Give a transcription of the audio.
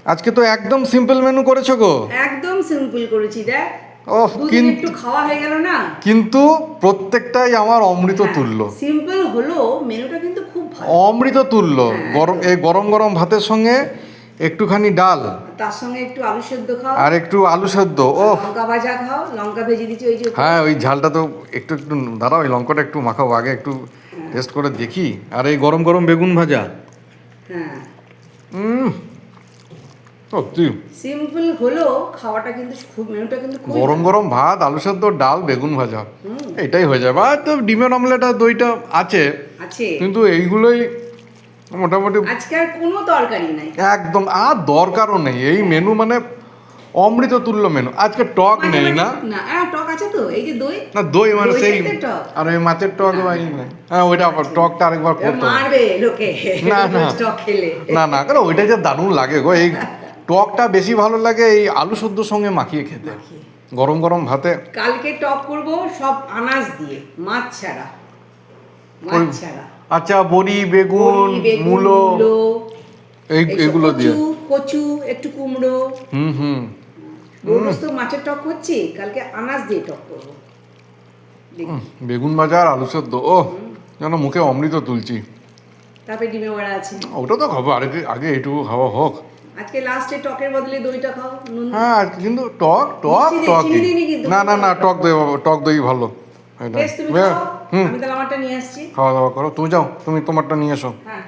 আজকে তো একদম সিম্পল মেনু করেছো গো। একদম সিম্পল করেছি দেখ। ওহ, দুদিন একটু খাওয়া হয়ে গেল না, কিন্তু প্রত্যেকটাই আমার অমৃত তুল্য। সিম্পল হলো মেনুটা কিন্তু খুব ভালো, অমৃত তুল্য। গরম এই গরম গরম ভাতের সঙ্গে একটুখানি ডাল, তার সঙ্গে একটু আলু সেদ্ধ খাও, আর একটু আলু সেদ্ধ। ও লঙ্কা ভাজা খাও, লঙ্কা ভেজে দিচ্ছি ওই যে। হ্যাঁ, ওই ঝালটা তো একটু একটু দাঁড়াও, ওই লঙ্কাটা একটু মাখাও আগে, একটু টেস্ট করে দেখি। আর এই গরম গরম বেগুন ভাজা। হ্যাঁ, সত্যি সিম্পল হলো খাওয়াটা কিন্তু খুব, মেনুটা কিন্তু খুব গরম গরম ভাত, আলু সেদ্ধ, ডাল, বেগুন ভাজা, এটাই হয়ে যাবে। আর তো ডিমের অমলেট আর দইটা আছে, আছে, কিন্তু এইগুলোই মোটামুটি। আজকে আর কোনো তরকারি নাই একদম, আর দরকারও নেই। এই মেনু মানে অমৃত তুল্য মেনু। আজকে টক নেই না? না, টক আছে তো, এই যে দই, না, দই মানে সেই, দইটাতে টক। আর ওই মাছের টক হ্যাঁ, ওইটা আবার টকটা আরেকবার করতে হবে। মারবে লোকে না না টক খেলে। না না, কারণ ওইটা যে দারুণ লাগে গো। এই টকটা বেশি ভালো লাগে এই আলু সেদ্ধর সঙ্গে মাখিয়ে খেতে, গরম গরম ভাতে। কালকে টক করব সব আনাজ দিয়ে, মাছ ছাড়া, মাছ ছাড়া। আচ্ছা, বড়ি, বেগুন, মূলো, এইগুলো দিয়ে, কচু, একটু কুমড়ো। হুম। রোজ তো মাছের টক করছি, কালকে আনাজ দিয়ে টক করবো। বেগুন ভাজা আর আলু সেদ্ধ, ও যেন মুখে অমৃত তুলছি। তারপরে ডিমে বড়া আছে, ওটা তো খাবো, আগে আগে এইটুকু খাওয়া হোক। আজকে লাস্টে টকের বদলে দইটা খাও, নুন। হ্যাঁ, কিন্তু টক টক টক না না না, টক দই, টক দই ভালো। বেশ, তুমি খাও, আমি তাহলে আমারটা নিয়ে আসছি। খাওয়া দাওয়া করো, তুমি যাও, তুমি তোমারটা নিয়ে এসো। হ্যাঁ।